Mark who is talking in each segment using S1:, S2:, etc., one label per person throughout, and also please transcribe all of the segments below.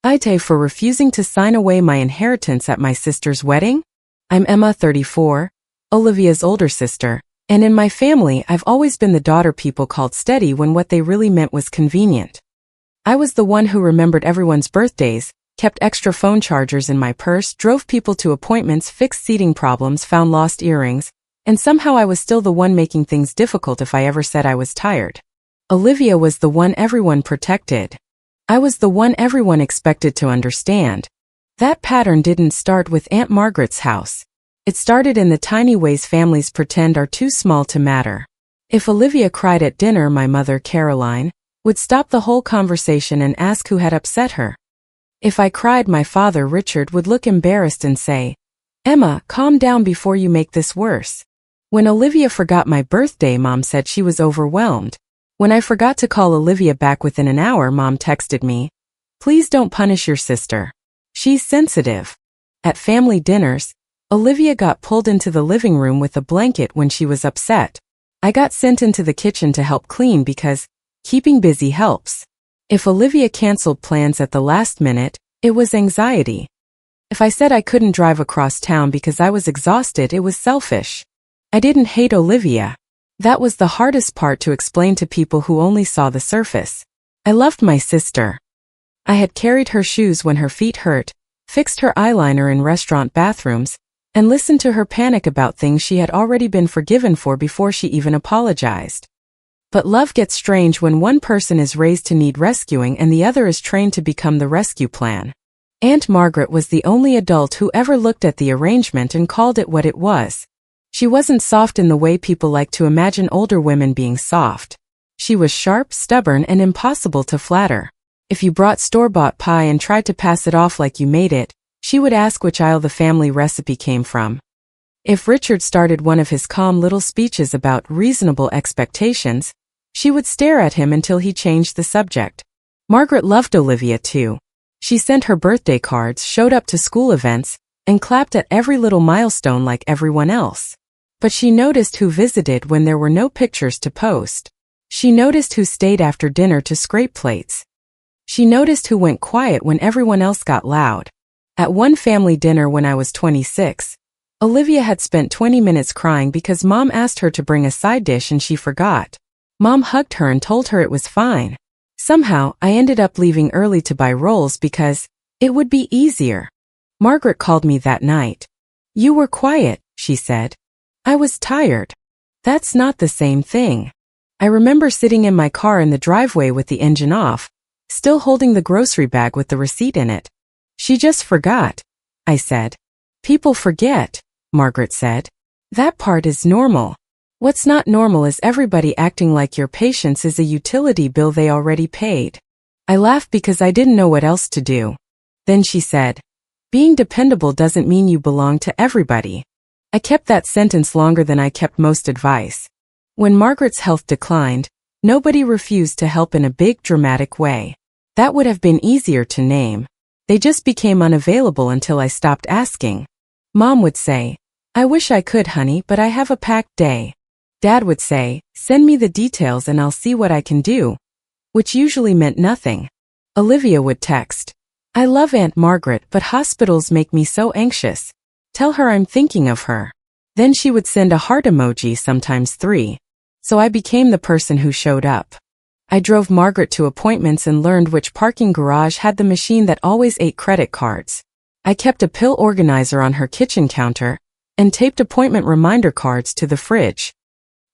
S1: AITA for refusing to sign away my inheritance at my sister's wedding? I'm Emma, 34, Olivia's older sister, and in my family I've always been the daughter people called steady when what they really meant was convenient. I was the one who remembered everyone's birthdays, kept extra phone chargers in my purse, drove people to appointments, fixed seating problems, found lost earrings, and somehow I was still the one making things difficult if I ever said I was tired. Olivia was the one everyone protected. I was the one everyone expected to understand. That pattern didn't start with Aunt Margaret's house. It started in the tiny ways families pretend are too small to matter. If Olivia cried at dinner, my mother, Caroline, would stop the whole conversation and ask who had upset her. If I cried, my father, Richard, would look embarrassed and say, "Emma, calm down before you make this worse." When Olivia forgot my birthday, Mom said she was overwhelmed. When I forgot to call Olivia back within an hour, Mom texted me, "Please don't punish your sister. She's sensitive." At family dinners, Olivia got pulled into the living room with a blanket when she was upset. I got sent into the kitchen to help clean because keeping busy helps. If Olivia canceled plans at the last minute, it was anxiety. If I said I couldn't drive across town because I was exhausted, it was selfish. I didn't hate Olivia. That was the hardest part to explain to people who only saw the surface. I loved my sister. I had carried her shoes when her feet hurt, fixed her eyeliner in restaurant bathrooms, and listened to her panic about things she had already been forgiven for before she even apologized. But love gets strange when one person is raised to need rescuing and the other is trained to become the rescue plan. Aunt Margaret was the only adult who ever looked at the arrangement and called it what it was. She wasn't soft in the way people like to imagine older women being soft. She was sharp, stubborn, and impossible to flatter. If you brought store-bought pie and tried to pass it off like you made it, she would ask which aisle the family recipe came from. If Richard started one of his calm little speeches about reasonable expectations, she would stare at him until he changed the subject. Margaret loved Olivia too. She sent her birthday cards, showed up to school events, and clapped at every little milestone like everyone else. But she noticed who visited when there were no pictures to post. She noticed who stayed after dinner to scrape plates. She noticed who went quiet when everyone else got loud. At one family dinner when I was 26, Olivia had spent 20 minutes crying because Mom asked her to bring a side dish and she forgot. Mom hugged her and told her it was fine. Somehow, I ended up leaving early to buy rolls because it would be easier. Margaret called me that night. "You were quiet," she said. "I was tired." That's not the same thing. I remember sitting in my car in the driveway with the engine off, still holding the grocery bag with the receipt in it. "She just forgot," I said. "People forget," Margaret said. "That part is normal. What's not normal is everybody acting like your patience is a utility bill they already paid." I laughed because I didn't know what else to do. Then she said, "Being dependable doesn't mean you belong to everybody." I kept that sentence longer than I kept most advice. When Margaret's health declined, nobody refused to help in a big dramatic way. That would have been easier to name. They just became unavailable until I stopped asking. Mom would say, "I wish I could, honey, but I have a packed day." Dad would say, "Send me the details and I'll see what I can do," which usually meant nothing. Olivia would text, "I love Aunt Margaret, but hospitals make me so anxious. Tell her I'm thinking of her." Then she would send a heart emoji, sometimes 3. So I became the person who showed up. I drove Margaret to appointments and learned which parking garage had the machine that always ate credit cards. I kept a pill organizer on her kitchen counter and taped appointment reminder cards to the fridge.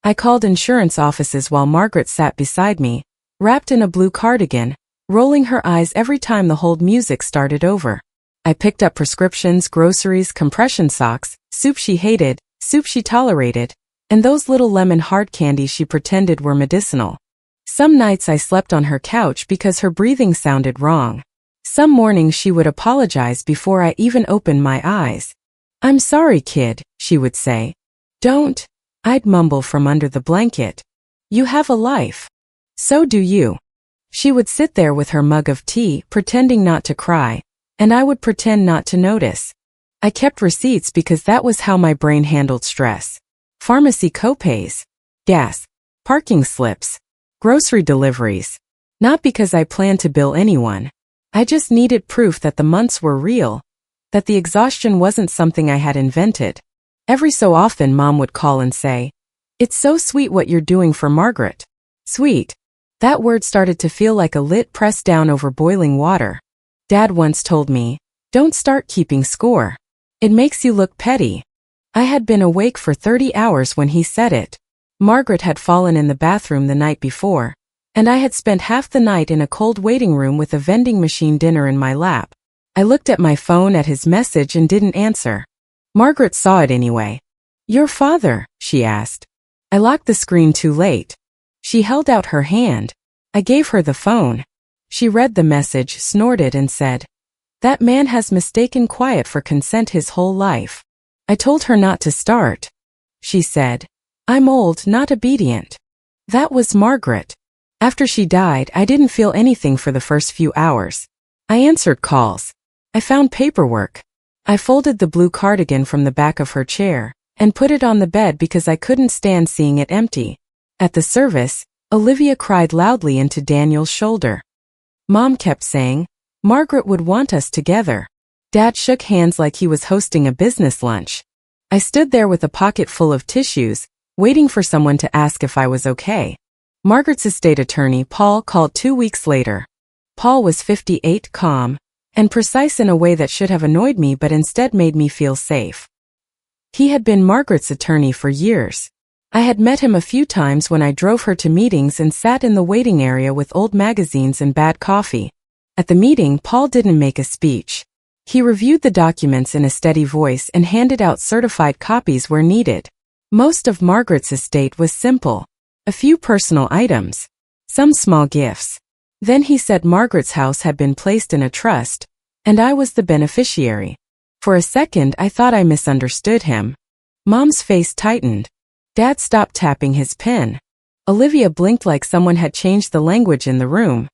S1: I called insurance offices while Margaret sat beside me, wrapped in a blue cardigan, rolling her eyes every time the hold music started over. I picked up prescriptions, groceries, compression socks, soup she hated, soup she tolerated, and those little lemon hard candies she pretended were medicinal. Some nights I slept on her couch because her breathing sounded wrong. Some mornings she would apologize before I even opened my eyes. "I'm sorry, kid," she would say. "Don't," I'd mumble from under the blanket. "You have a life. So do you." She would sit there with her mug of tea, pretending not to cry, and I would pretend not to notice. I kept receipts because that was how my brain handled stress. Pharmacy copays, gas, parking slips, grocery deliveries. Not because I planned to bill anyone. I just needed proof that the months were real, that the exhaustion wasn't something I had invented. Every so often Mom would call and say, "It's so sweet what you're doing for Margaret." Sweet. That word started to feel like a lid pressed down over boiling water. Dad once told me, "Don't start keeping score. It makes you look petty." I had been awake for 30 hours when he said it. Margaret had fallen in the bathroom the night before, and I had spent half the night in a cold waiting room with a vending machine dinner in my lap. I looked at my phone at his message and didn't answer. Margaret saw it anyway. "Your father?" she asked. I locked the screen too late. She held out her hand. I gave her the phone. She read the message, snorted and said, "That man has mistaken quiet for consent his whole life." I told her not to start. She said, "I'm old, not obedient." That was Margaret. After she died, I didn't feel anything for the first few hours. I answered calls. I found paperwork. I folded the blue cardigan from the back of her chair and put it on the bed because I couldn't stand seeing it empty. At the service, Olivia cried loudly into Daniel's shoulder. Mom kept saying, "Margaret would want us together." Dad shook hands like he was hosting a business lunch. I stood there with a pocket full of tissues, waiting for someone to ask if I was okay. Margaret's estate attorney, Paul, called 2 weeks later. Paul was 58, calm, and precise in a way that should have annoyed me but instead made me feel safe. He had been Margaret's attorney for years. I had met him a few times when I drove her to meetings and sat in the waiting area with old magazines and bad coffee. At the meeting, Paul didn't make a speech. He reviewed the documents in a steady voice and handed out certified copies where needed. Most of Margaret's estate was simple. A few personal items. Some small gifts. Then he said Margaret's house had been placed in a trust, and I was the beneficiary. For a second I thought I misunderstood him. Mom's face tightened. Dad stopped tapping his pen. Olivia blinked like someone had changed the language in the room.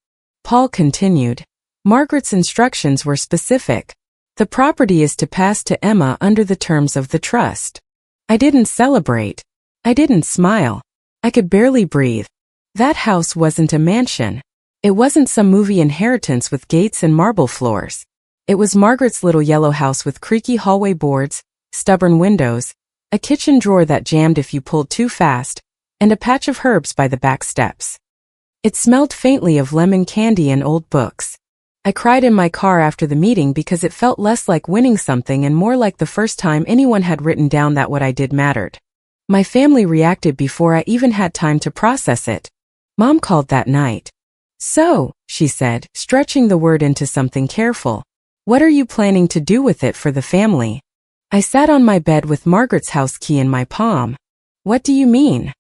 S1: Paul continued. Margaret's instructions were specific. The property is to pass to Emma under the terms of the trust. I didn't celebrate. I didn't smile. I could barely breathe. That house wasn't a mansion. It wasn't some movie inheritance with gates and marble floors. It was Margaret's little yellow house with creaky hallway boards, stubborn windows, a kitchen drawer that jammed if you pulled too fast, and a patch of herbs by the back steps. It smelled faintly of lemon candy and old books. I cried in my car after the meeting because it felt less like winning something and more like the first time anyone had written down that what I did mattered. My family reacted before I even had time to process it. Mom called that night. "So," she said, stretching the word into something careful, "what are you planning to do with it for the family?" I sat on my bed with Margaret's house key in my palm. "What do you mean?"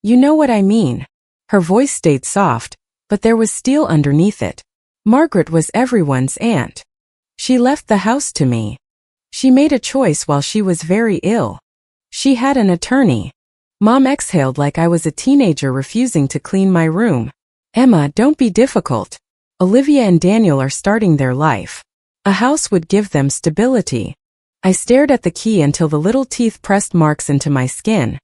S1: "You know what I mean." Her voice stayed soft, but there was steel underneath it. Margaret was everyone's aunt. She left the house to me. She made a choice while she was very ill. She had an attorney. Mom exhaled like I was a teenager refusing to clean my room. "Emma, don't be difficult. Olivia and Daniel are starting their life. A house would give them stability." I stared at the key until the little teeth pressed marks into my skin.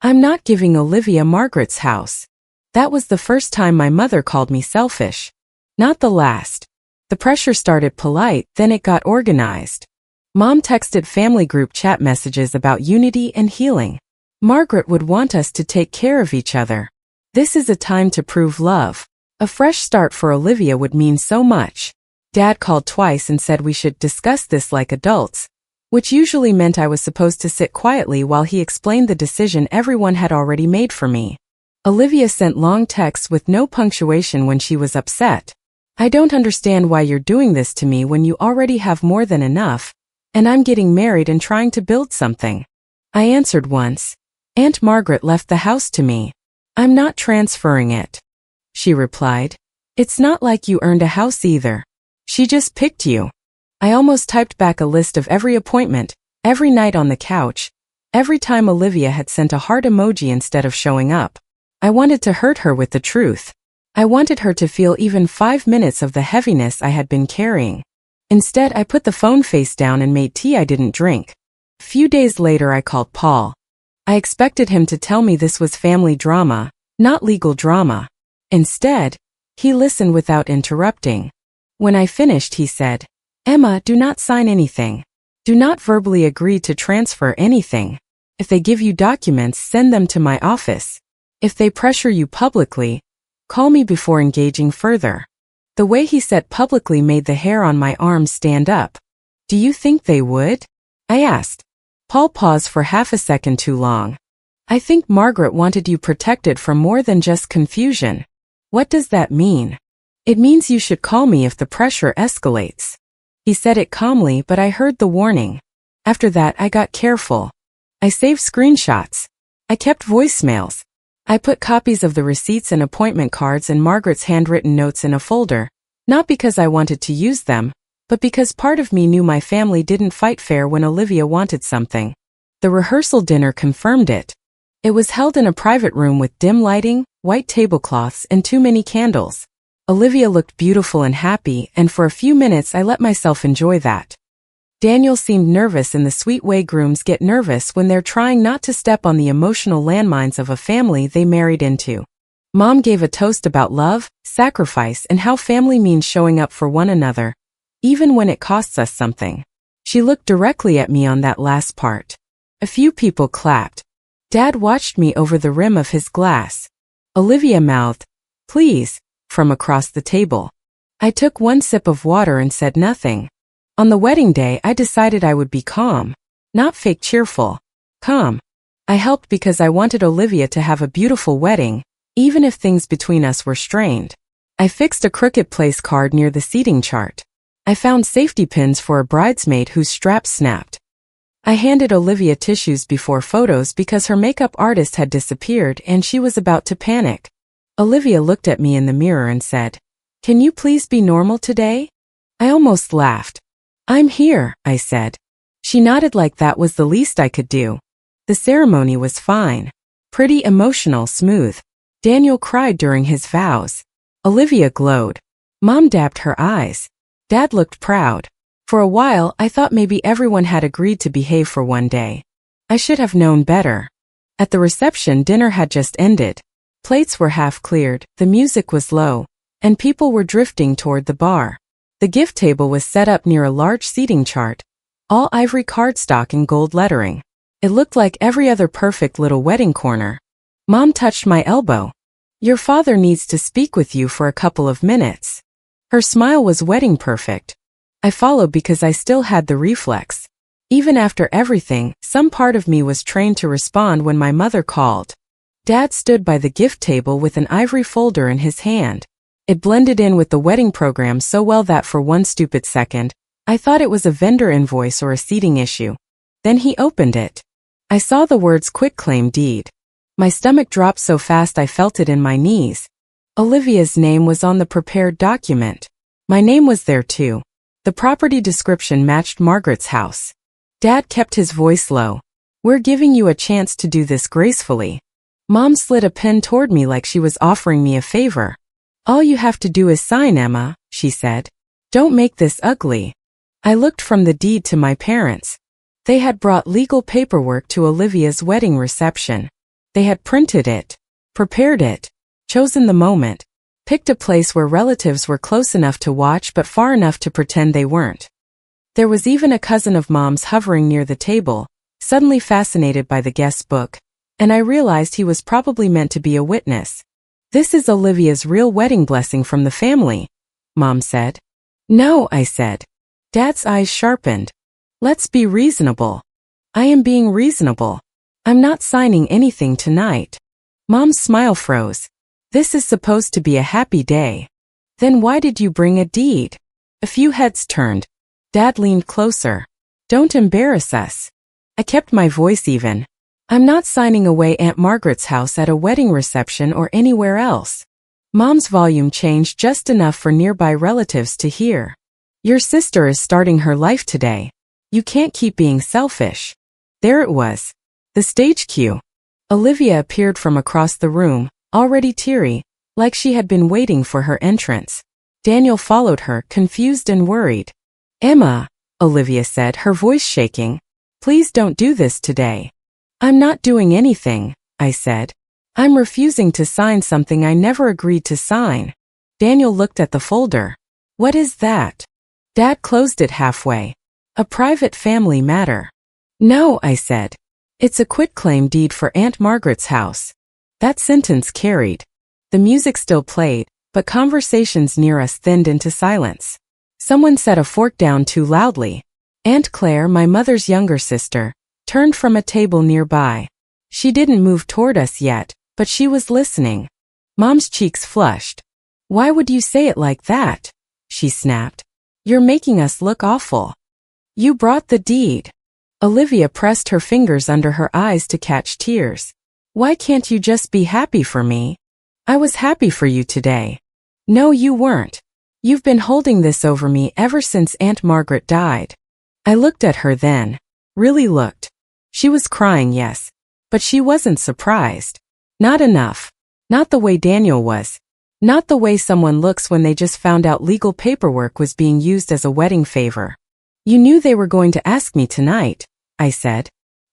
S1: "I'm not giving Olivia Margaret's house." That was the first time my mother called me selfish. Not the last. The pressure started polite, then it got organized. Mom texted family group chat messages about unity and healing. Margaret would want us to take care of each other. This is a time to prove love. A fresh start for Olivia would mean so much. Dad called twice and said we should discuss this like adults, which usually meant I was supposed to sit quietly while he explained the decision everyone had already made for me. Olivia sent long texts with no punctuation when she was upset. "I don't understand why you're doing this to me when you already have more than enough, and I'm getting married and trying to build something." I answered once. "Aunt Margaret left the house to me. I'm not transferring it." She replied. "It's not like you earned a house either. She just picked you." I almost typed back a list of every appointment, every night on the couch, every time Olivia had sent a heart emoji instead of showing up. I wanted to hurt her with the truth. I wanted her to feel even 5 minutes of the heaviness I had been carrying. Instead, I put the phone face down and made tea I didn't drink. A few days later, I called Paul. I expected him to tell me this was family drama, not legal drama. Instead, he listened without interrupting. When I finished, he said, "Emma, do not sign anything. Do not verbally agree to transfer anything. If they give you documents, send them to my office. If they pressure you publicly, call me before engaging further." The way he said publicly made the hair on my arms stand up. "Do you think they would?" I asked. Paul paused for half a second too long. "I think Margaret wanted you protected from more than just confusion." "What does that mean?" "It means you should call me if the pressure escalates." He said it calmly, but I heard the warning. After that, I got careful. I saved screenshots. I kept voicemails. I put copies of the receipts and appointment cards and Margaret's handwritten notes in a folder, not because I wanted to use them, but because part of me knew my family didn't fight fair when Olivia wanted something. The rehearsal dinner confirmed it. It was held in a private room with dim lighting, white tablecloths, and too many candles. Olivia looked beautiful and happy, and for a few minutes I let myself enjoy that. Daniel seemed nervous in the sweet way grooms get nervous when they're trying not to step on the emotional landmines of a family they married into. Mom gave a toast about love, sacrifice, and how family means showing up for one another, even when it costs us something. She looked directly at me on that last part. A few people clapped. Dad watched me over the rim of his glass. Olivia mouthed, "Please," from across the table. I took one sip of water and said nothing. On the wedding day, I decided I would be calm, not fake cheerful. Calm. I helped because I wanted Olivia to have a beautiful wedding, even if things between us were strained. I fixed a crooked place card near the seating chart. I found safety pins for a bridesmaid whose straps snapped. I handed Olivia tissues before photos because her makeup artist had disappeared and she was about to panic. Olivia looked at me in the mirror and said, "Can you please be normal today?" I almost laughed. "I'm here," I said. She nodded like that was the least I could do. The ceremony was fine. Pretty emotional, smooth. Daniel cried during his vows. Olivia glowed. Mom dabbed her eyes. Dad looked proud. For a while, I thought maybe everyone had agreed to behave for one day. I should have known better. At the reception, dinner had just ended. Plates were half cleared, the music was low, and people were drifting toward the bar. The gift table was set up near a large seating chart, all ivory cardstock and gold lettering. It looked like every other perfect little wedding corner. Mom touched my elbow. "Your father needs to speak with you for a couple of minutes." Her smile was wedding perfect. I followed because I still had the reflex. Even after everything, some part of me was trained to respond when my mother called. Dad stood by the gift table with an ivory folder in his hand. It blended in with the wedding program so well that for one stupid second, I thought it was a vendor invoice or a seating issue. Then he opened it. I saw the words "quitclaim deed." My stomach dropped so fast I felt it in my knees. Olivia's name was on the prepared document. My name was there too. The property description matched Margaret's house. Dad kept his voice low. "We're giving you a chance to do this gracefully." Mom slid a pen toward me like she was offering me a favor. "All you have to do is sign, Emma," she said. "Don't make this ugly." I looked from the deed to my parents. They had brought legal paperwork to Olivia's wedding reception. They had printed it, prepared it, chosen the moment, picked a place where relatives were close enough to watch but far enough to pretend they weren't. There was even a cousin of Mom's hovering near the table, suddenly fascinated by the guest's book, and I realized he was probably meant to be a witness. "This is Olivia's real wedding blessing from the family," Mom said. "No," I said. Dad's eyes sharpened. "Let's be reasonable." "I am being reasonable. I'm not signing anything tonight." Mom's smile froze. "This is supposed to be a happy day." "Then why did you bring a deed?" A few heads turned. Dad leaned closer. "Don't embarrass us." I kept my voice even. "I'm not signing away Aunt Margaret's house at a wedding reception or anywhere else." Mom's volume changed just enough for nearby relatives to hear. "Your sister is starting her life today. You can't keep being selfish." There it was. The stage cue. Olivia appeared from across the room, already teary, like she had been waiting for her entrance. Daniel followed her, confused and worried. "Emma," Olivia said, her voice shaking, "please don't do this today." "I'm not doing anything," I said. "I'm refusing to sign something I never agreed to sign." Daniel looked at the folder. What is that? Dad closed it halfway. A private family matter. No, I said. It's a quitclaim deed for Aunt Margaret's house. That sentence carried. The music still played, but conversations near us thinned into silence. Someone set a fork down too loudly. Aunt Claire, my mother's younger sister, turned from a table nearby. She didn't move toward us yet, but she was listening. Mom's cheeks flushed. Why would you say it like that? She snapped. You're making us look awful. You brought the deed. Olivia pressed her fingers under her eyes to catch tears. Why can't you just be happy for me? I was happy for you today. No, you weren't. You've been holding this over me ever since Aunt Margaret died. I looked at her then. Really looked. She was crying, yes. But she wasn't surprised. Not enough. Not the way Daniel was. Not the way someone looks when they just found out legal paperwork was being used as a wedding favor. You knew they were going to ask me tonight, I said.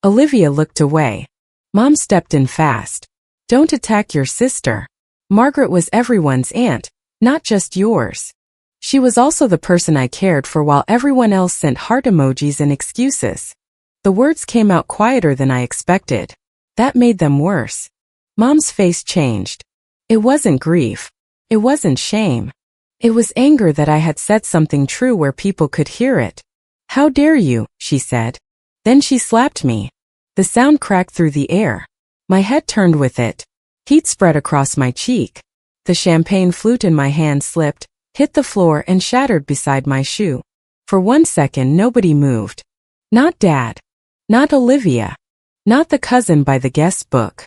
S1: Olivia looked away. Mom stepped in fast. Don't attack your sister. Margaret was everyone's aunt, not just yours. She was also the person I cared for while everyone else sent heart emojis and excuses. The words came out quieter than I expected. That made them worse. Mom's face changed. It wasn't grief. It wasn't shame. It was anger that I had said something true where people could hear it. How dare you, she said. Then she slapped me. The sound cracked through the air. My head turned with it. Heat spread across my cheek. The champagne flute in my hand slipped, hit the floor and shattered beside my shoe. For 1 second nobody moved. Not Dad. Not Olivia. Not the cousin by the guest book.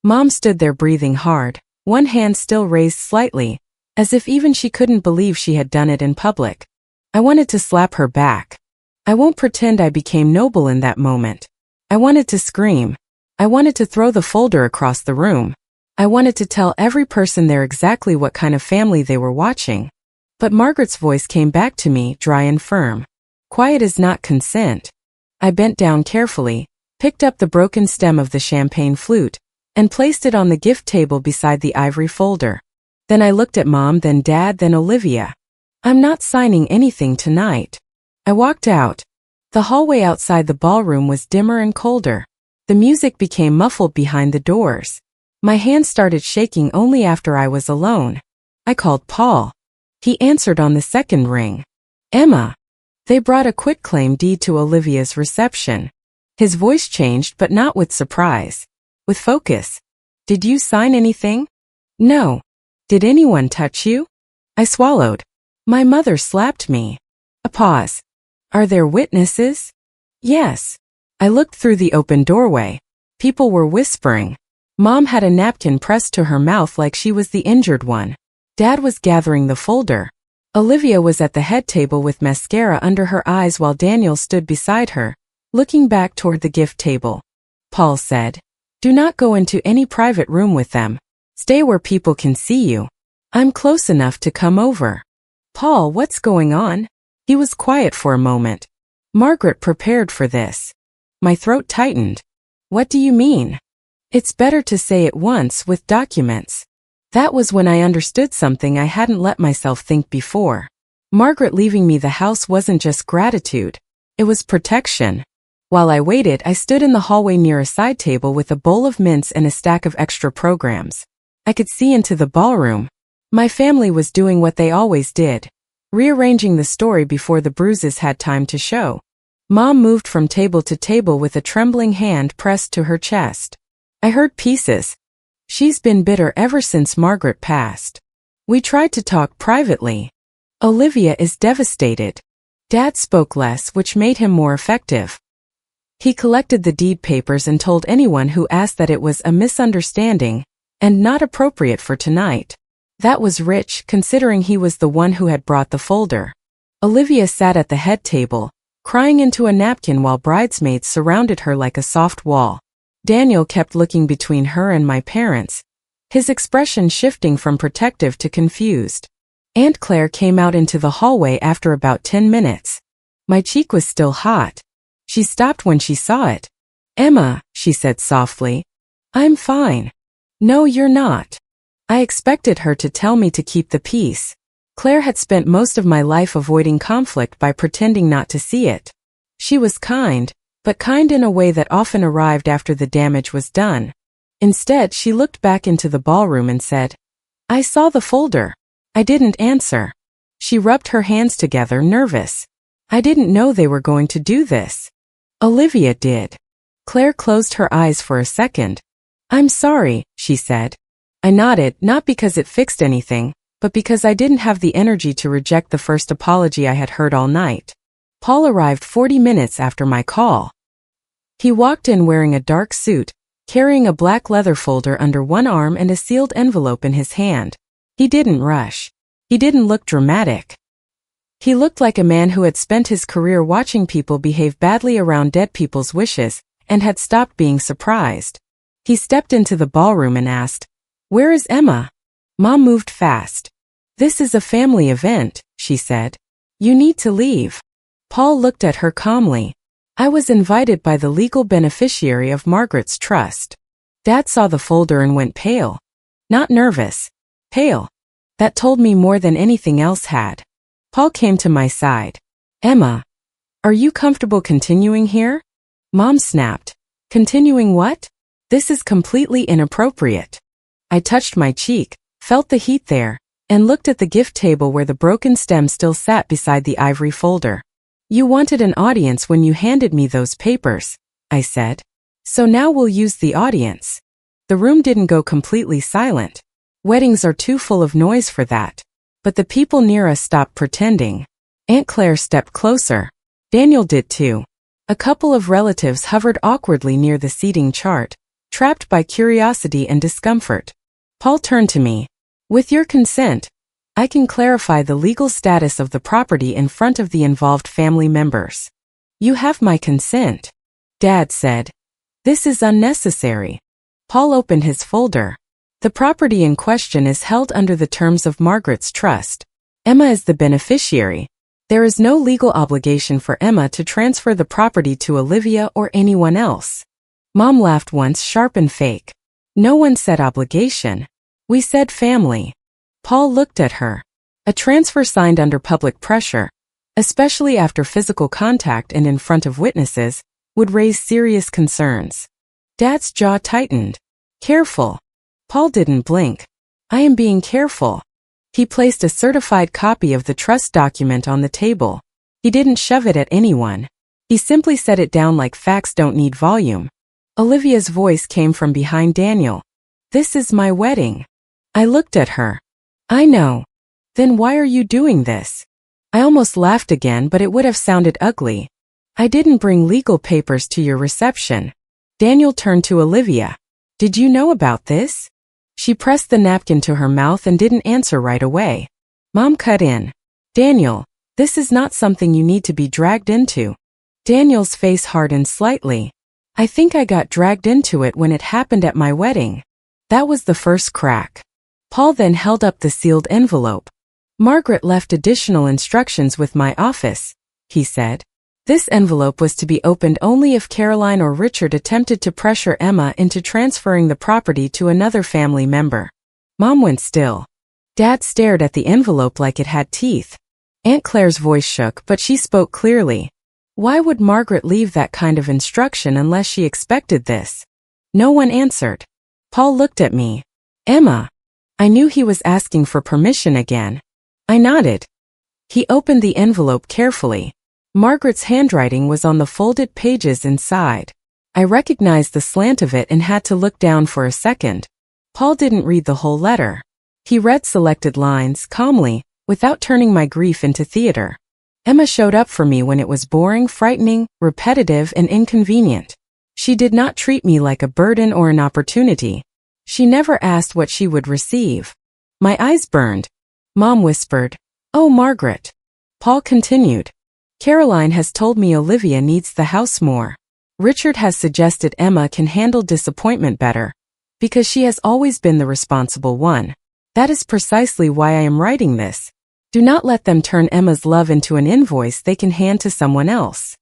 S1: Mom stood there breathing hard, one hand still raised slightly, as if even she couldn't believe she had done it in public. I wanted to slap her back. I won't pretend I became noble in that moment. I wanted to scream. I wanted to throw the folder across the room. I wanted to tell every person there exactly what kind of family they were watching. But Margaret's voice came back to me, dry and firm. Quiet is not consent. I bent down carefully, picked up the broken stem of the champagne flute, and placed it on the gift table beside the ivory folder. Then I looked at Mom, then Dad, then Olivia. I'm not signing anything tonight. I walked out. The hallway outside the ballroom was dimmer and colder. The music became muffled behind the doors. My hand started shaking only after I was alone. I called Paul. He answered on the second ring. Emma. They brought a quitclaim deed to Olivia's reception. His voice changed, but not with surprise. With focus. Did you sign anything? No. Did anyone touch you? I swallowed. My mother slapped me. A pause. Are there witnesses? Yes. I looked through the open doorway. People were whispering. Mom had a napkin pressed to her mouth like she was the injured one. Dad was gathering the folder. Olivia was at the head table with mascara under her eyes while Daniel stood beside her, looking back toward the gift table. Paul said, Do not go into any private room with them. Stay where people can see you. I'm close enough to come over. Paul, what's going on? He was quiet for a moment. Margaret prepared for this. My throat tightened. What do you mean? It's better to say it once with documents. That was when I understood something I hadn't let myself think before. Margaret leaving me the house wasn't just gratitude. It was protection. While I waited, I stood in the hallway near a side table with a bowl of mints and a stack of extra programs. I could see into the ballroom. My family was doing what they always did, rearranging the story before the bruises had time to show. Mom moved from table to table with a trembling hand pressed to her chest. I heard pieces. She's been bitter ever since Margaret passed. We tried to talk privately. Olivia is devastated. Dad spoke less, which made him more effective. He collected the deed papers and told anyone who asked that it was a misunderstanding and not appropriate for tonight. That was rich, considering he was the one who had brought the folder. Olivia sat at the head table, crying into a napkin while bridesmaids surrounded her like a soft wall. Daniel kept looking between her and my parents, his expression shifting from protective to confused. Aunt Claire came out into the hallway after about 10 minutes. My cheek was still hot. She stopped when she saw it. Emma, she said softly. I'm fine. No, you're not. I expected her to tell me to keep the peace. Claire had spent most of my life avoiding conflict by pretending not to see it. She was kind, but kind in a way that often arrived after the damage was done. Instead, she looked back into the ballroom and said, "I saw the folder." I didn't answer. She rubbed her hands together, nervous. I didn't know they were going to do this. Olivia did. Claire closed her eyes for a second. "I'm sorry," she said. I nodded, not because it fixed anything, but because I didn't have the energy to reject the first apology I had heard all night. Paul arrived 40 minutes after my call. He walked in wearing a dark suit, carrying a black leather folder under one arm and a sealed envelope in his hand. He didn't rush. He didn't look dramatic. He looked like a man who had spent his career watching people behave badly around dead people's wishes, and had stopped being surprised. He stepped into the ballroom and asked, "Where is Emma?" Mom moved fast. "This is a family event," she said. "You need to leave." Paul looked at her calmly. "I was invited by the legal beneficiary of Margaret's trust." Dad saw the folder and went pale. Not nervous. Pale. That told me more than anything else had. Paul came to my side. "Emma, are you comfortable continuing here?" Mom snapped. "Continuing what? This is completely inappropriate." I touched my cheek, felt the heat there, and looked at the gift table where the broken stem still sat beside the ivory folder. "You wanted an audience when you handed me those papers," I said. "So now we'll use the audience." The room didn't go completely silent. Weddings are too full of noise for that. But the people near us stopped pretending. Aunt Claire stepped closer. Daniel did too. A couple of relatives hovered awkwardly near the seating chart, trapped by curiosity and discomfort. Paul turned to me. "With your consent, I can clarify the legal status of the property in front of the involved family members." "You have my consent," Dad said. "This is unnecessary." Paul opened his folder. "The property in question is held under the terms of Margaret's trust. Emma is the beneficiary. There is no legal obligation for Emma to transfer the property to Olivia or anyone else." Mom laughed once, sharp and fake. "No one said obligation. We said family." Paul looked at her. A transfer signed under public pressure, especially after physical contact and in front of witnesses, would raise serious concerns. Dad's jaw tightened. "Careful." Paul didn't blink. "I am being careful." He placed a certified copy of the trust document on the table. He didn't shove it at anyone. He simply set it down like facts don't need volume. Olivia's voice came from behind Daniel. "This is my wedding." I looked at her. "I know. Then why are you doing this?" I almost laughed again, but it would have sounded ugly. "I didn't bring legal papers to your reception." Daniel turned to Olivia. "Did you know about this?" She pressed the napkin to her mouth and didn't answer right away. Mom cut in. "Daniel, this is not something you need to be dragged into." Daniel's face hardened slightly. "I think I got dragged into it when it happened at my wedding." That was the first crack. Paul then held up the sealed envelope. "Margaret left additional instructions with my office," he said. This envelope was to be opened only if Caroline or Richard attempted to pressure Emma into transferring the property to another family member. Mom went still. Dad stared at the envelope like it had teeth. Aunt Claire's voice shook, but she spoke clearly. "Why would Margaret leave that kind of instruction unless she expected this?" No one answered. Paul looked at me. "Emma." I knew he was asking for permission again. I nodded. He opened the envelope carefully. Margaret's handwriting was on the folded pages inside. I recognized the slant of it and had to look down for a second. Paul didn't read the whole letter. He read selected lines, calmly, without turning my grief into theater. Emma showed up for me when it was boring, frightening, repetitive, and inconvenient. She did not treat me like a burden or an opportunity. She never asked what she would receive. My eyes burned. Mom whispered, "Oh, Margaret." Paul continued. "Caroline has told me Olivia needs the house more. Richard has suggested Emma can handle disappointment better, because she has always been the responsible one. That is precisely why I am writing this. Do not let them turn Emma's love into an invoice they can hand to someone else."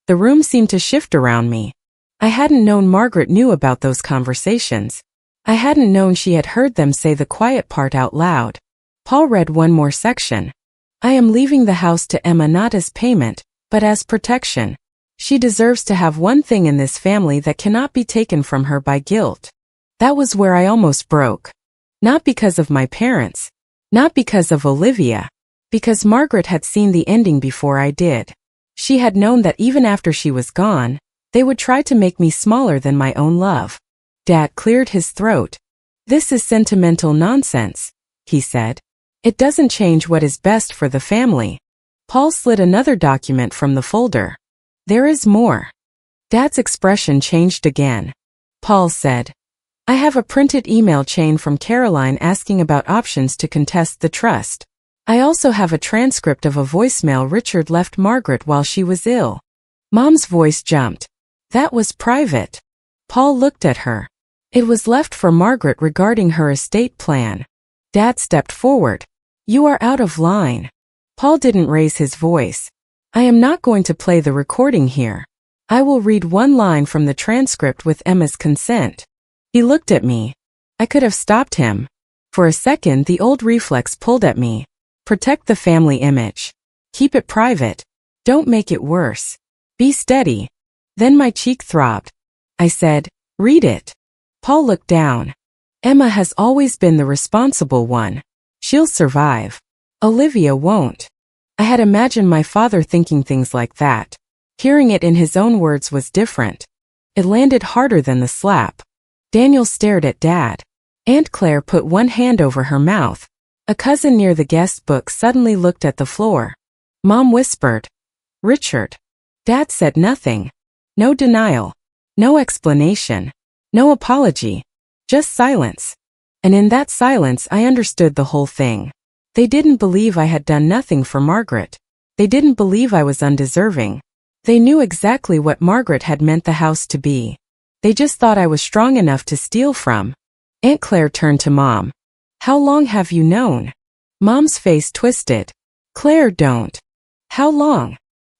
S1: The room seemed to shift around me. I hadn't known Margaret knew about those conversations. I hadn't known she had heard them say the quiet part out loud. Paul read one more section. I am leaving the house to Emma not as payment, but as protection. She deserves to have one thing in this family that cannot be taken from her by guilt. That was where I almost broke. Not because of my parents. Not because of Olivia. Because Margaret had seen the ending before I did. She had known that even after she was gone, they would try to make me smaller than my own love. Dad cleared his throat. This is sentimental nonsense, he said. It doesn't change what is best for the family. Paul slid another document from the folder. There is more. Dad's expression changed again. Paul said, I have a printed email chain from Caroline asking about options to contest the trust. I also have a transcript of a voicemail Richard left Margaret while she was ill. Mom's voice jumped. That was private. Paul looked at her. It was left for Margaret regarding her estate plan. Dad stepped forward. You are out of line. Paul didn't raise his voice. I am not going to play the recording here. I will read one line from the transcript with Emma's consent. He looked at me. I could have stopped him. For a second, the old reflex pulled at me. Protect the family image. Keep it private. Don't make it worse. Be steady. Then my cheek throbbed. I said, read it. Paul looked down. Emma has always been the responsible one. She'll survive. Olivia won't. I had imagined my father thinking things like that. Hearing it in his own words was different. It landed harder than the slap. Daniel stared at Dad. Aunt Claire put one hand over her mouth. A cousin near the guest book suddenly looked at the floor. Mom whispered, Richard. Dad said nothing. No denial. No explanation. No apology. Just silence. And in that silence I understood the whole thing. They didn't believe I had done nothing for Margaret. They didn't believe I was undeserving. They knew exactly what Margaret had meant the house to be. They just thought I was strong enough to steal from. Aunt Claire turned to Mom. How long have you known? Mom's face twisted. Claire, don't. How long?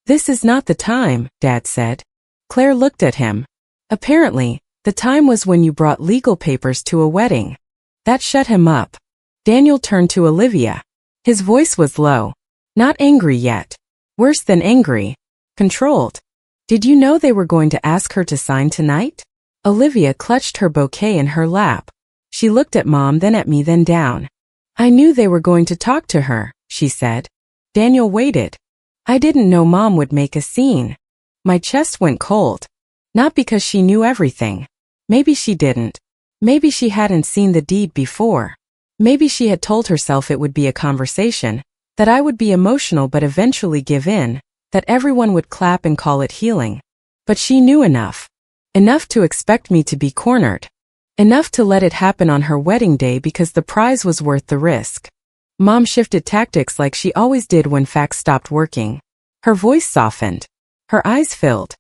S1: This is not the time, Dad said. Claire looked at him. Apparently, the time was when you brought legal papers to a wedding. That shut him up. Daniel turned to Olivia. His voice was low. Not angry yet. Worse than angry. Controlled. Did you know they were going to ask her to sign tonight? Olivia clutched her bouquet in her lap. She looked at Mom, then at me, then down. I knew they were going to talk to her, she said. Daniel waited. I didn't know Mom would make a scene. My chest went cold. Not because she knew everything. Maybe she didn't. Maybe she hadn't seen the deed before. Maybe she had told herself it would be a conversation, that I would be emotional but eventually give in, that everyone would clap and call it healing. But she knew enough. Enough to expect me to be cornered. Enough to let it happen on her wedding day because the prize was worth the risk. Mom shifted tactics like she always did when facts stopped working. Her voice softened. Her eyes filled.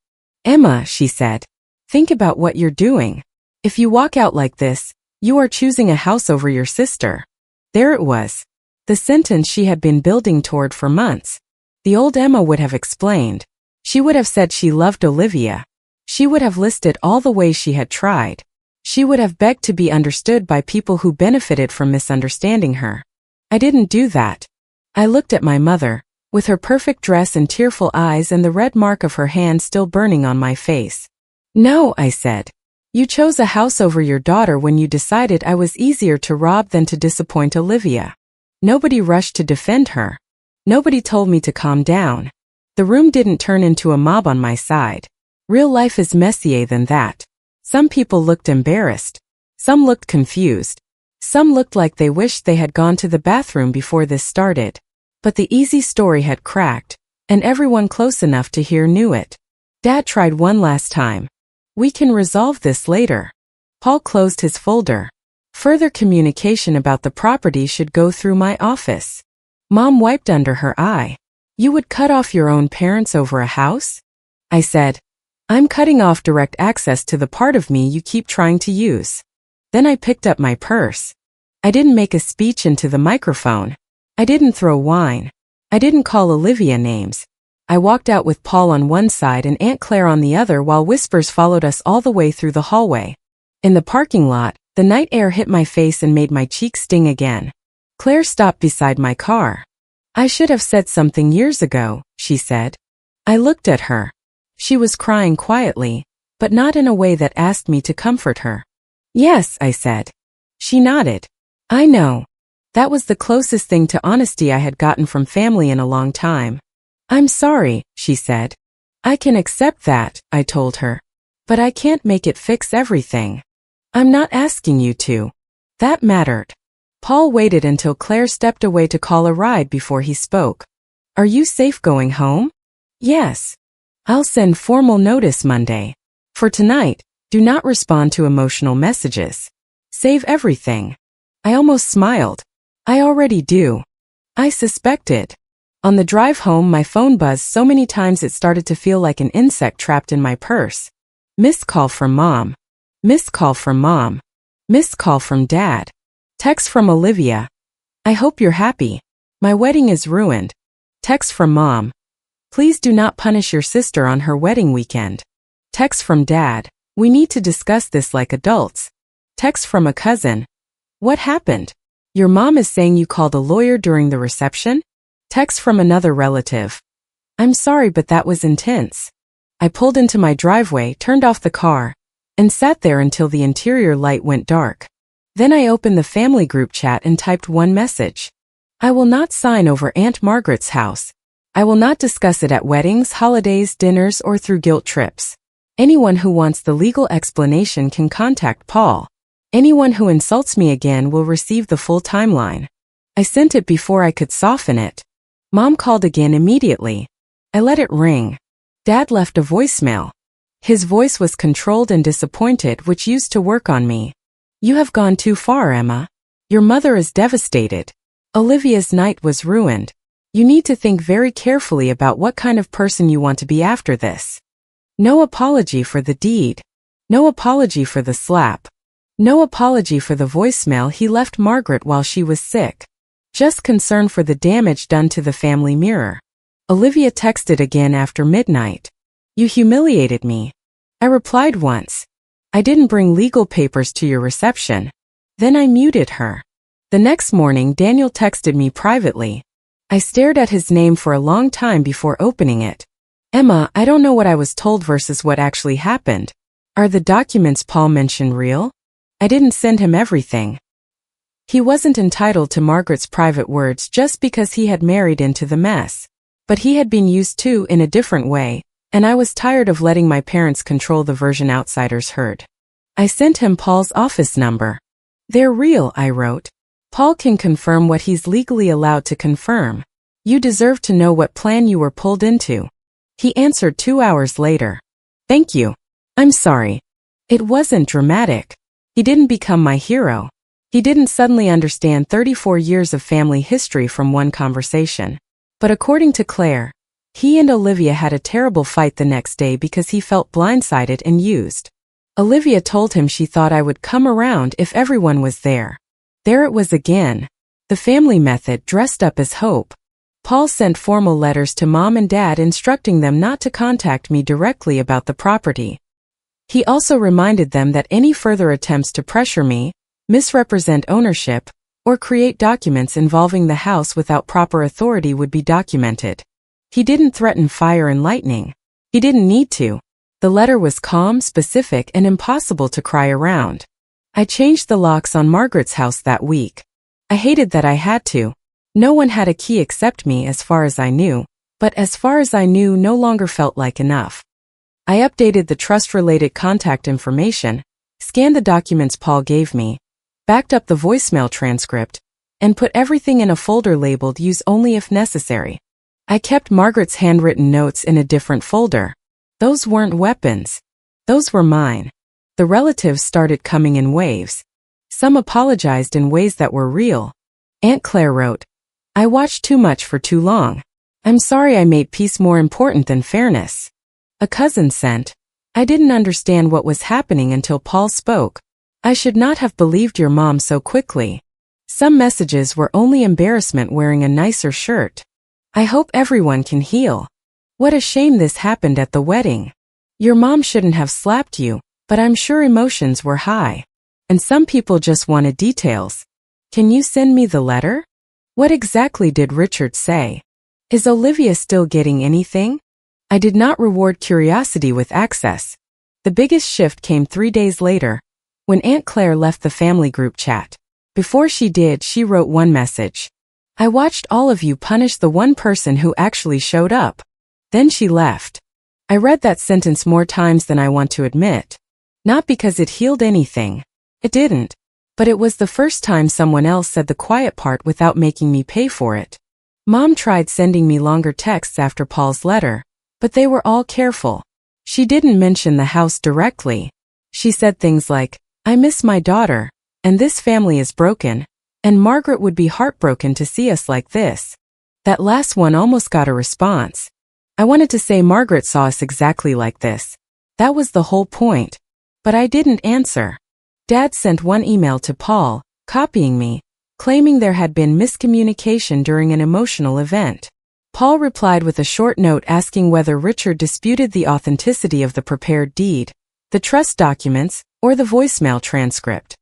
S1: Emma, she said, think about what you're doing. If you walk out like this, you are choosing a house over your sister. There it was. The sentence she had been building toward for months. The old Emma would have explained. She would have said she loved Olivia. She would have listed all the ways she had tried. She would have begged to be understood by people who benefited from misunderstanding her. I didn't do that. I looked at my mother, with her perfect dress and tearful eyes and the red mark of her hand still burning on my face. No, I said. You chose a house over your daughter when you decided I was easier to rob than to disappoint Olivia. Nobody rushed to defend her. Nobody told me to calm down. The room didn't turn into a mob on my side. Real life is messier than that. Some people looked embarrassed. Some looked confused. Some looked like they wished they had gone to the bathroom before this started. But the easy story had cracked, and everyone close enough to hear knew it. Dad tried one last time. We can resolve this later. Paul closed his folder. Further communication about the property should go through my office. Mom wiped under her eye. You would cut off your own parents over a house? I said, I'm cutting off direct access to the part of me you keep trying to use. Then I picked up my purse. I didn't make a speech into the microphone. I didn't throw wine. I didn't call Olivia names. I walked out with Paul on one side and Aunt Claire on the other while whispers followed us all the way through the hallway. In the parking lot, the night air hit my face and made my cheeks sting again. Claire stopped beside my car. I should have said something years ago, she said. I looked at her. She was crying quietly, but not in a way that asked me to comfort her. Yes, I said. She nodded. I know. That was the closest thing to honesty I had gotten from family in a long time. I'm sorry, she said. I can accept that, I told her. But I can't make it fix everything. I'm not asking you to. That mattered. Paul waited until Claire stepped away to call a ride before he spoke. Are you safe going home? Yes. I'll send formal notice Monday. For tonight, do not respond to emotional messages. Save everything. I almost smiled. I already do. I suspected. On the drive home, my phone buzzed so many times it started to feel like an insect trapped in my purse. Missed call from Mom. Missed call from Mom. Missed call from Dad. Text from Olivia. I hope you're happy. My wedding is ruined. Text from Mom. Please do not punish your sister on her wedding weekend. Text from Dad. We need to discuss this like adults. Text from a cousin. What happened? Your mom is saying you called a lawyer during the reception? Text from another relative. I'm sorry, but that was intense. I pulled into my driveway, turned off the car, and sat there until the interior light went dark. Then I opened the family group chat and typed one message. I will not sign over Aunt Margaret's house. I will not discuss it at weddings, holidays, dinners, or through guilt trips. Anyone who wants the legal explanation can contact Paul. Anyone who insults me again will receive the full timeline. I sent it before I could soften it. Mom called again immediately. I let it ring. Dad left a voicemail. His voice was controlled and disappointed, which used to work on me. You have gone too far, Emma. Your mother is devastated. Olivia's night was ruined. You need to think very carefully about what kind of person you want to be after this. No apology for the deed. No apology for the slap. No apology for the voicemail he left Margaret while she was sick. Just concern for the damage done to the family mirror. Olivia texted again after midnight. You humiliated me. I replied once. I didn't bring legal papers to your reception. Then I muted her. The next morning, Daniel texted me privately. I stared at his name for a long time before opening it. Emma, I don't know what I was told versus what actually happened. Are the documents Paul mentioned real? I didn't send him everything. He wasn't entitled to Margaret's private words just because he had married into the mess. But he had been used too in a different way, and I was tired of letting my parents control the version outsiders heard. I sent him Paul's office number. They're real, I wrote. Paul can confirm what he's legally allowed to confirm. You deserve to know what plan you were pulled into. He answered 2 hours later. Thank you. I'm sorry. It wasn't dramatic. He didn't become my hero. He didn't suddenly understand 34 years of family history from one conversation. But according to Claire, he and Olivia had a terrible fight the next day because he felt blindsided and used. Olivia told him she thought I would come around if everyone was there. There it was again. The family method dressed up as hope. Paul sent formal letters to Mom and Dad instructing them not to contact me directly about the property. He also reminded them that any further attempts to pressure me, misrepresent ownership, or create documents involving the house without proper authority would be documented. He didn't threaten fire and lightning. He didn't need to. The letter was calm, specific, and impossible to cry around. I changed the locks on Margaret's house that week. I hated that I had to. No one had a key except me as far as I knew, but as far as I knew no longer felt like enough. I updated the trust-related contact information, scanned the documents Paul gave me, backed up the voicemail transcript, and put everything in a folder labeled Use Only If Necessary. I kept Margaret's handwritten notes in a different folder. Those weren't weapons. Those were mine. The relatives started coming in waves. Some apologized in ways that were real. Aunt Claire wrote, I watched too much for too long. I'm sorry I made peace more important than fairness. A cousin sent, I didn't understand what was happening until Paul spoke. I should not have believed your mom so quickly. Some messages were only embarrassment wearing a nicer shirt. I hope everyone can heal. What a shame this happened at the wedding. Your mom shouldn't have slapped you, but I'm sure emotions were high. And some people just wanted details. Can you send me the letter? What exactly did Richard say? Is Olivia still getting anything? I did not reward curiosity with access. The biggest shift came 3 days later, when Aunt Claire left the family group chat. Before she did, she wrote one message. I watched all of you punish the one person who actually showed up. Then she left. I read that sentence more times than I want to admit. Not because it healed anything. It didn't. But it was the first time someone else said the quiet part without making me pay for it. Mom tried sending me longer texts after Paul's letter, but they were all careful. She didn't mention the house directly. She said things like, I miss my daughter, and this family is broken, and Margaret would be heartbroken to see us like this. That last one almost got a response. I wanted to say Margaret saw us exactly like this. That was the whole point. But I didn't answer. Dad sent one email to Paul, copying me, claiming there had been miscommunication during an emotional event. Paul replied with a short note asking whether Richard disputed the authenticity of the prepared deed, the trust documents, or the voicemail transcript.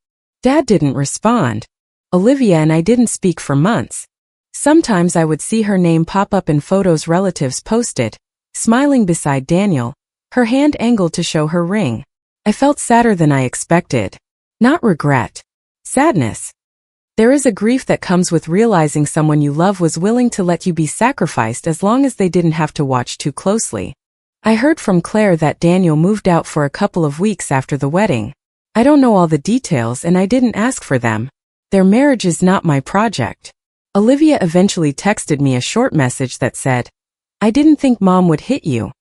S1: Dad didn't respond. Olivia and I didn't speak for months. Sometimes I would see her name pop up in photos relatives posted, smiling beside Daniel, her hand angled to show her ring. I felt sadder than I expected. Not regret. Sadness. There is a grief that comes with realizing someone you love was willing to let you be sacrificed as long as they didn't have to watch too closely. I heard from Claire that Daniel moved out for a couple of weeks after the wedding. I don't know all the details and I didn't ask for them. Their marriage is not my project. Olivia eventually texted me a short message that said, I didn't think Mom would hit you.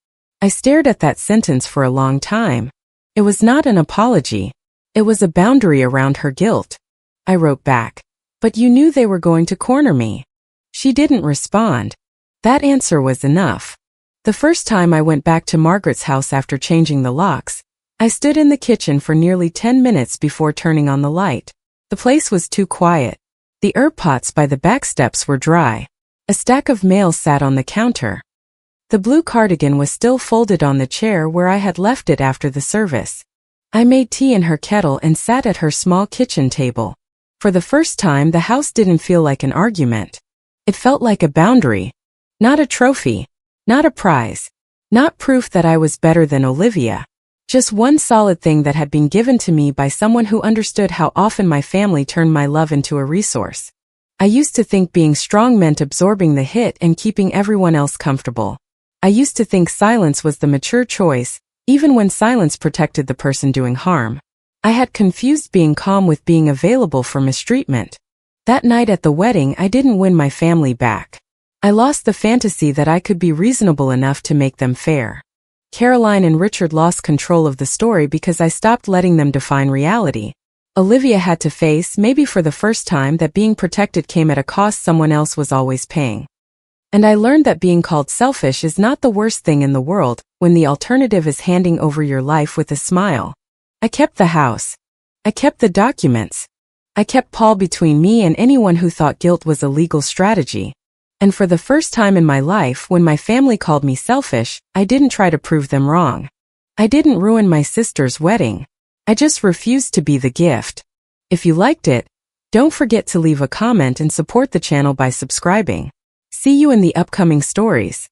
S1: I stared at that sentence for a long time. It was not an apology. It was a boundary around her guilt. I wrote back, but you knew they were going to corner me. She didn't respond. That answer was enough. The first time I went back to Margaret's house after changing the locks, I stood in the kitchen for nearly 10 minutes before turning on the light. The place was too quiet. The herb pots by the back steps were dry. A stack of mail sat on the counter. The blue cardigan was still folded on the chair where I had left it after the service. I made tea in her kettle and sat at her small kitchen table. For the first time, the house didn't feel like an argument. It felt like a boundary. Not a trophy. Not a prize. Not proof that I was better than Olivia. Just one solid thing that had been given to me by someone who understood how often my family turned my love into a resource. I used to think being strong meant absorbing the hit and keeping everyone else comfortable. I used to think silence was the mature choice, even when silence protected the person doing harm. I had confused being calm with being available for mistreatment. That night at the wedding, I didn't win my family back. I lost the fantasy that I could be reasonable enough to make them fair. Caroline and Richard lost control of the story because I stopped letting them define reality. Olivia had to face, maybe for the first time, that being protected came at a cost someone else was always paying. And I learned that being called selfish is not the worst thing in the world when the alternative is handing over your life with a smile. I kept the house. I kept the documents. I kept Paul between me and anyone who thought guilt was a legal strategy. And for the first time in my life, when my family called me selfish, I didn't try to prove them wrong. I didn't ruin my sister's wedding. I just refused to be the gift. If you liked it, don't forget to leave a comment and support the channel by subscribing. See you in the upcoming stories.